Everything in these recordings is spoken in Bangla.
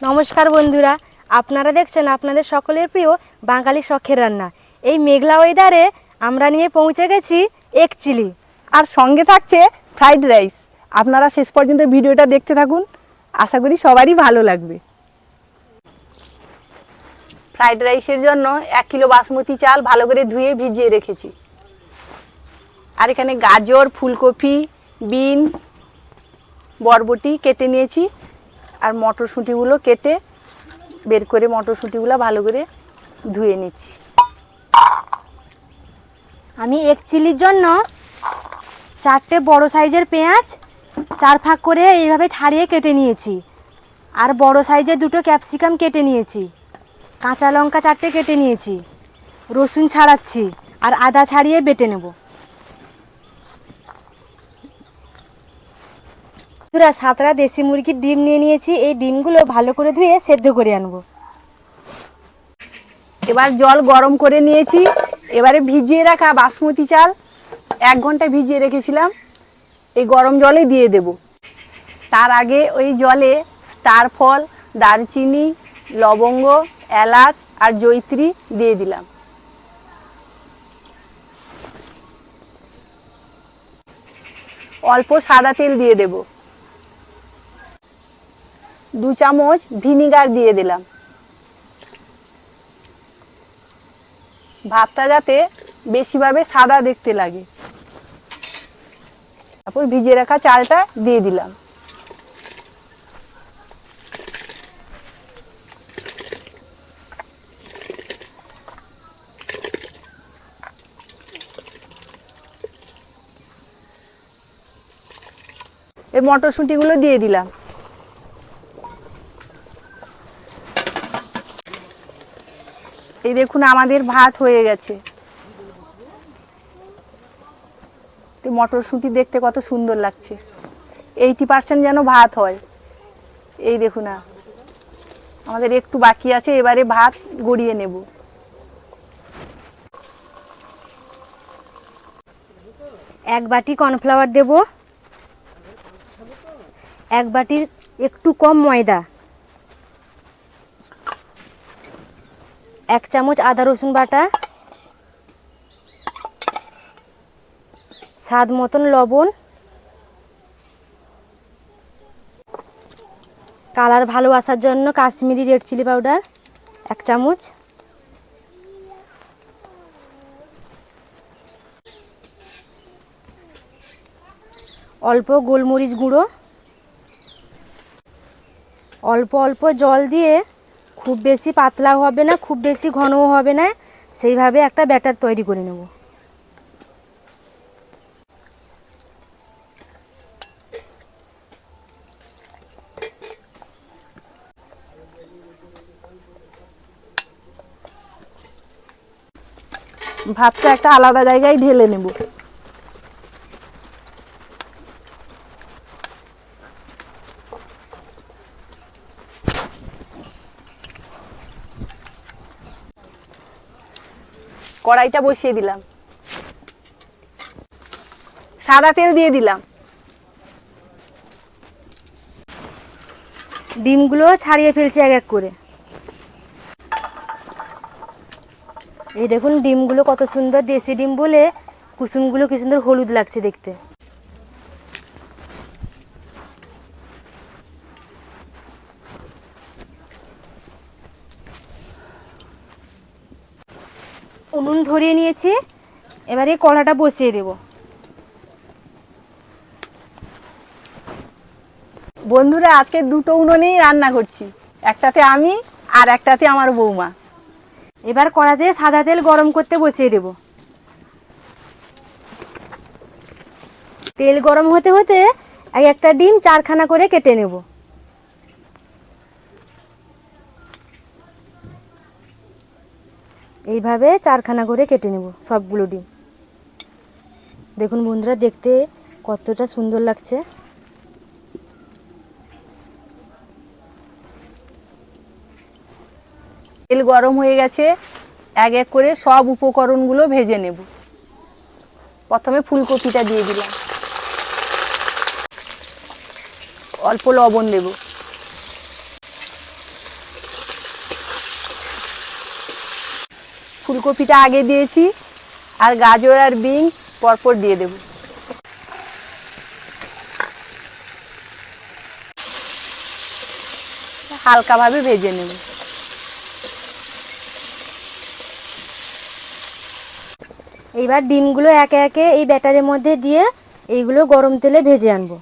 নমস্কার বন্ধুরা, আপনারা দেখছেন আপনাদের সকলের প্রিয় বাঙালি শখের রান্না। এই মেঘলা ওয়েদারে আমরা নিয়ে পৌঁছে গেছি এগ চিলি, আর সঙ্গে থাকছে ফ্রাইড রাইস। আপনারা শেষ পর্যন্ত ভিডিওটা দেখতে থাকুন, আশা করি সবারই ভালো লাগবে। ফ্রাইড রাইসের জন্য 1 কিলো বাসমতি চাল ভালো করে ধুয়ে ভিজিয়ে রেখেছি। আর এখানে গাজর, ফুলকপি, বিনস, বরবটি কেটে নিয়েছি। আর মটরশুঁটিগুলো কেটে বের করে মটরশুঁটিগুলো ভালো করে ধুয়ে নিচ্ছি। আমি এগ চিলির জন্য 4টে বড় সাইজের পেঁয়াজ 4 ভাগ করে এইভাবে ছাড়িয়ে কেটে নিয়েছি। আর বড় সাইজের 2টো ক্যাপসিকাম কেটে নিয়েছি। কাঁচা লঙ্কা 4টে কেটে নিয়েছি। রসুন ছাড়াচ্ছি আর আদা ছাড়িয়ে বেটে নেব। 7টা দেশি মুরগির ডিম নিয়ে নিয়েছি। এই ডিমগুলো ভালো করে ধুয়ে সেদ্ধ করে আনবো। এবার জল গরম করে নিয়েছি। এবারে ভিজিয়ে রাখা বাসমতি চাল 1 ঘন্টা ভিজিয়ে রেখেছিলাম, এই গরম জলে দিয়ে দেব। তার আগে ওই জলে স্টার ফল, দারচিনি, লবঙ্গ, এলাচ আর জয়িত্রী দিয়ে দিলাম। অল্প সাদা তেল দিয়ে দেব। 2 চামচ ভিনিগার দিয়ে দিলাম। ভাতটা যাতে বেশিভাবে সাদা দেখতে লাগে। তারপর ভিজিয়ে রাখা চালটা দিয়ে দিলাম। এই মটরশুঁটিগুলো দিয়ে দিলাম। এই দেখুন আমাদের ভাত হয়ে গেছে। মটরশুঁটি দেখতে কত সুন্দর লাগছে। 80% যেন ভাত হয়। এই দেখুন না, আমাদের একটু বাকি আছে, এবারে ভাত গড়িয়ে নেব। এক বাটি কর্নফ্লাওয়ার দেব, 1 বাটির একটু কম ময়দা, 1 চামচ আদা রসুন বাটা, স্বাদ মতন লবণ, কালার ভালো আসার জন্য কাশ্মীরি রেড চিলি পাউডার 1 চামচ, অল্প গোলমরিচ গুঁড়ো, অল্প অল্প জল দিয়ে, খুব বেশি পাতলাও হবে না খুব বেশি ঘনও হবে না, সেইভাবে একটা ব্যাটার তৈরি করে নেব। ভাতটা একটা আলাদা জায়গায় ঢেলে নেব। কড়াইটা বসিয়ে দিলাম। সাদা তেল দিয়ে দিলাম। ডিমগুলো ছাড়িয়ে ফেলছি এক এক করে। এই দেখুন ডিমগুলো কত সুন্দর, দেশি ডিম বলে কুসুমগুলো কি সুন্দর হলুদ লাগছে দেখতে। উনুন ধরিয়ে নিয়েছি, এবারে কড়াটা বসিয়ে দেব। বন্ধুরা, আজকে 2টো উনুনেই রান্না করছি, একটাতে আমি আর একটাতে আমার বৌমা। এবার কড়াতে সাদা তেল গরম করতে বসিয়ে দেব। তেল গরম হতে হতে একটা ডিম 4খানা করে কেটে নেব। এইভাবে 4খানা করে কেটে নেব সবগুলো ডিম। দেখুন বন্ধুরা, দেখতে কতটা সুন্দর লাগছে। তেল গরম হয়ে গেছে, এক এক করে সব উপকরণগুলো ভেজে নেব। প্রথমে ফুলকপিটা দিয়ে দিলাম, অল্প লবণ দেব, ফুলকপিটা আগে দিয়েছি, আর গাজর আর বিনস পরপর দিয়ে দেব। হালকাভাবে ভেজে নেব। এইবার ডিমগুলো একে একে এই ব্যাটারের মধ্যে দিয়ে এইগুলো গরম তেলে ভেজে আনবো।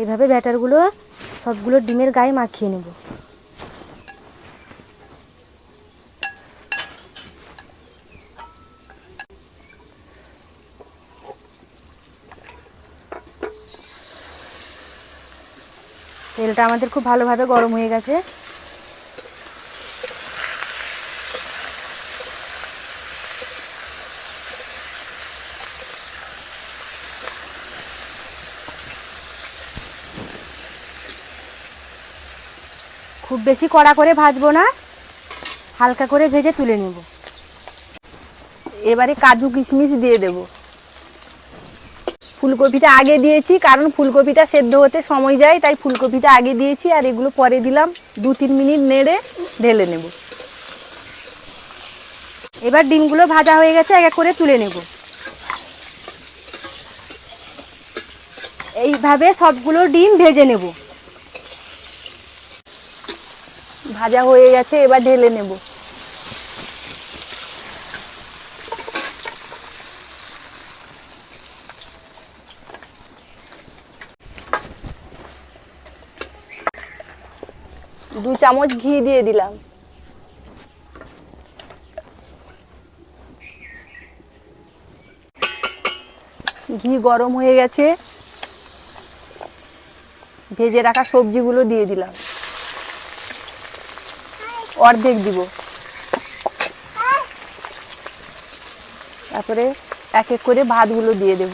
এইভাবে ব্যাটারগুলো সবগুলো ডিমের গায়ে মাখিয়ে নেব। তেলটা আমাদের খুব ভালোভাবে গরম হয়ে গেছে। খুব বেশি কড়া করে ভাজবো না, হালকা করে ভেজে তুলে নেব। এবারে কাজু কিশমিশ দিয়ে দেব। ফুলকপিটা আগে দিয়েছি, কারণ ফুলকপিটা সেদ্ধ হতে সময় যায়, তাই ফুলকপিটা আগে দিয়েছি, আর এগুলো পরে দিলাম। 2-3 মিনিট নেড়ে ঢেলে নেব। এবার ডিমগুলো ভাজা হয়ে গেছে, এক এক করে তুলে নেব। এইভাবে সবগুলো ডিম ভেজে নেব। ভাজা হয়ে গেছে, এবার ঢেলে নেব। দু চামচ ঘি দিয়ে দিলাম। ঘি গরম হয়ে গেছে, ভেজে রাখা সবজিগুলো দিয়ে দিলাম। অর্ধেক দিব। তারপরে এক এক করে ভাতগুলো দিয়ে দেব।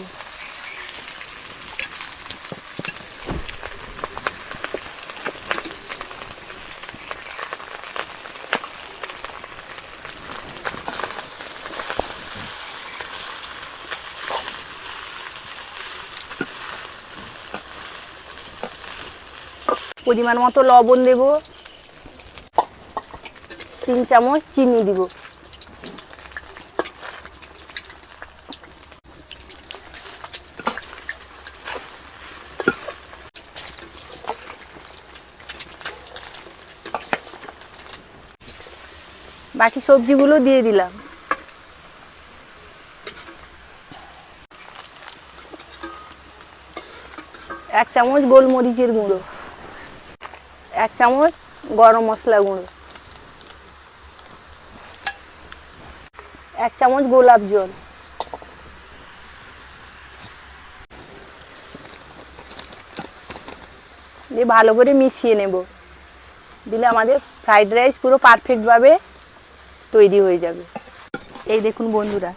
পরিমাণ মতো লবণ দেব। 3 চামচ চিনি দিব। বাকি সবজিগুলো দিয়ে দিলাম। এক চামচ গোলমরিচের গুঁড়ো, 1 চামচ গরম মশলা গুঁড়ো, 1 চামচ গোলাপ জল, দিয়ে ভালো করে মিশিয়ে নেব। দিলে আমাদের ফ্রাইড রাইস পুরো পারফেক্টভাবে তৈরি হয়ে যাবে। এই দেখুন বন্ধুরা,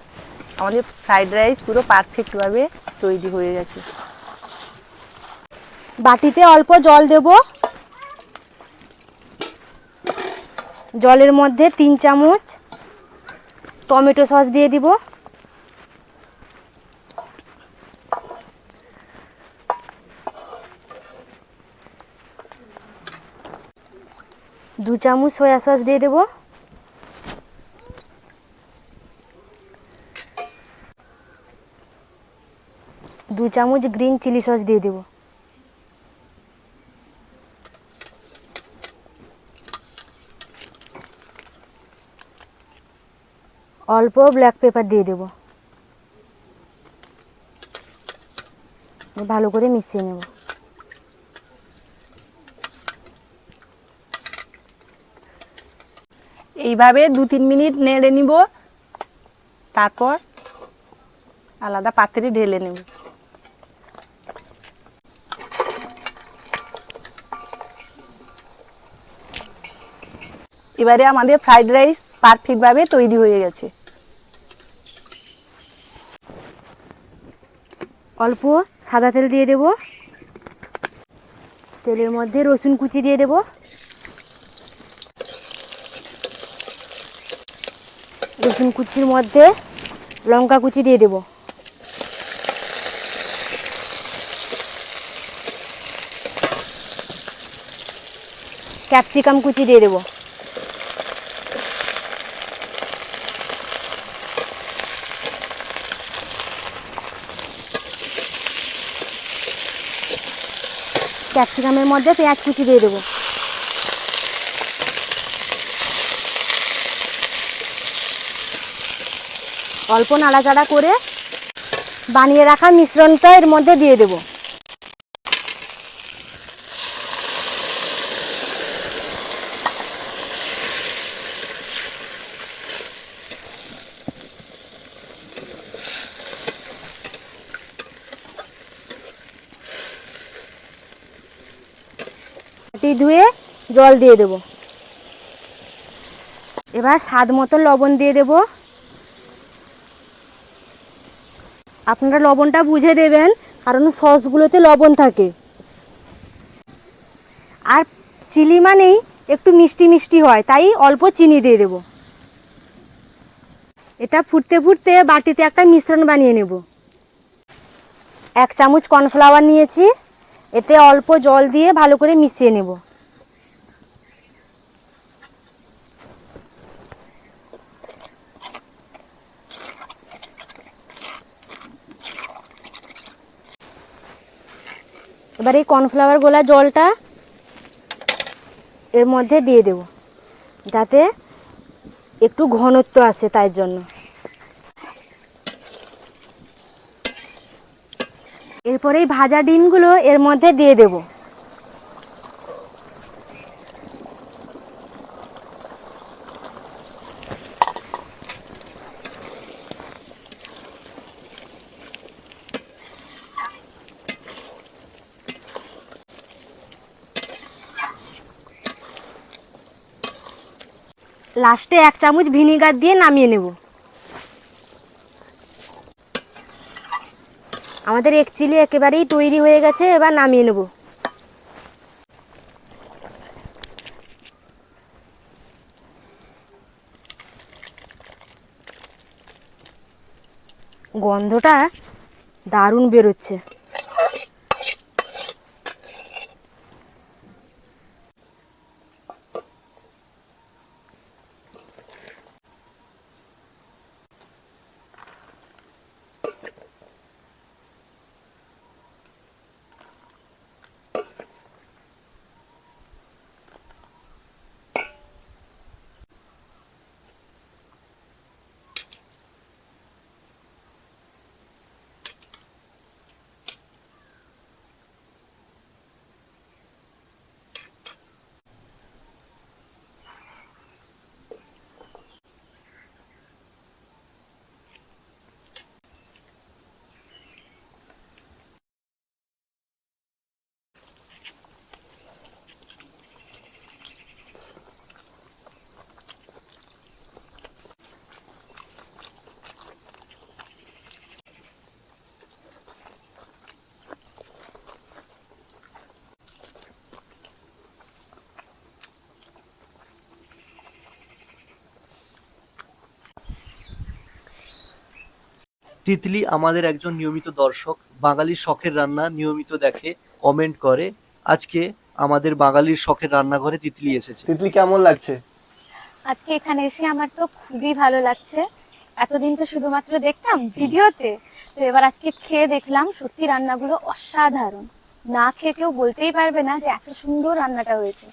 আমাদের ফ্রাইড রাইস পুরো পারফেক্টভাবে তৈরি হয়ে গেছে। বাটিতে অল্প জল দেব। জলের মধ্যে 3 চামচ টমেটো সস দিয়ে দিব। 2 চামচ সয়া সস দিয়ে দেব। 2 চামচ গ্রিন চিলি সস দিয়ে দেব। অল্প ব্ল্যাক পেপার দিয়ে দেব। ভালো করে মিশিয়ে নেব। এইভাবে 2-3 মিনিট নেড়ে নিব, তারপর আলাদা পাত্রে ঢেলে নেব। এবারে আমাদের ফ্রাইড রাইস পারফেক্টভাবে তৈরি হয়ে গেছে। অল্প সাদা তেল দিয়ে দেব। তেলের মধ্যে রসুন কুচি দিয়ে দেব। রসুন কুচির মধ্যে লঙ্কা কুচি দিয়ে দেব। ক্যাপসিকাম কুচি দিয়ে দেব। ক্যাপসিকামের মধ্যে পেঁয়াজ কুচি দিয়ে দেবো। অল্প নাড়াচাড়া করে বানিয়ে রাখা মিশ্রণটা এর মধ্যে দিয়ে দেবো। ধুয়ে জল দিয়ে দেব। এবার স্বাদ মতো লবণ দিয়ে দেব। আপনারা লবণটা বুঝে দেবেন, কারণ সসগুলোতে লবণ থাকে। আর চিলি মানেই একটু মিষ্টি মিষ্টি হয়, তাই অল্প চিনি দিয়ে দেব। এটা ফুটতে ফুটতে বাটিতে একটা মিশ্রণ বানিয়ে নেব। 1 চামচ কর্নফ্লাওয়ার নিয়েছি, এতে অল্প জল দিয়ে ভালো করে মিশিয়ে নেব। এবার এই কর্নফ্লাওয়ার গোলা জলটা এর মধ্যে দিয়ে দেব, যাতে একটু ঘনত্ব আসে, তাই জন্য। এরপরে এই ভাজা ডিমগুলো এর মধ্যে দিয়ে দেব। লাস্টে 1 চামচ ভিনিগার দিয়ে নামিয়ে নেব। আমাদের এগ চিলি একেবারেই তৈরি হয়ে গেছে, এবার নামিয়ে নেব। গন্ধটা দারুণ বেরোচ্ছে। তিতলি আমাদের একজন নিয়মিত দর্শক, বাঙালির শখের রান্না নিয়মিত দেখে, কমেন্ট করে। আজকে আমাদের বাঙালির শখের রান্নাঘরে তিতলি এসেছে। তিতলি, কেমন লাগছে আজকে এখানে এসে? আমার তো খুবই ভালো লাগছে। এতদিন তো শুধুমাত্র দেখতাম ভিডিওতে, তো এবার আজকে খেয়ে দেখলাম সত্যি রান্নাগুলো অসাধারণ। না খেয়ে কেউ বলতেই পারবে না যে এত সুন্দর রান্নাটা হয়েছে।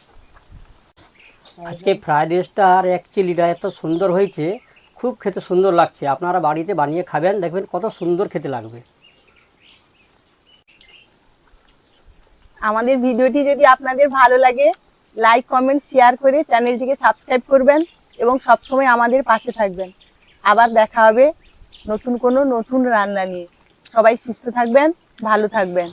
আজকে ফ্রাইড রাইসটা আর এক চিলিটা এত সুন্দর হয়েছে, খুব খেতে সুন্দর লাগছে। আপনারা বাড়িতে বানিয়ে খাবেন, দেখবেন কত সুন্দর খেতে লাগবে। আমাদের ভিডিওটি যদি আপনাদের ভালো লাগে, লাইক কমেন্ট শেয়ার করে চ্যানেলটিকে সাবস্ক্রাইব করবেন এবং সবসময় আমাদের পাশে থাকবেন। আবার দেখা হবে নতুন কোনো নতুন রান্না নিয়ে। সবাই সুস্থ থাকবেন, ভালো থাকবেন।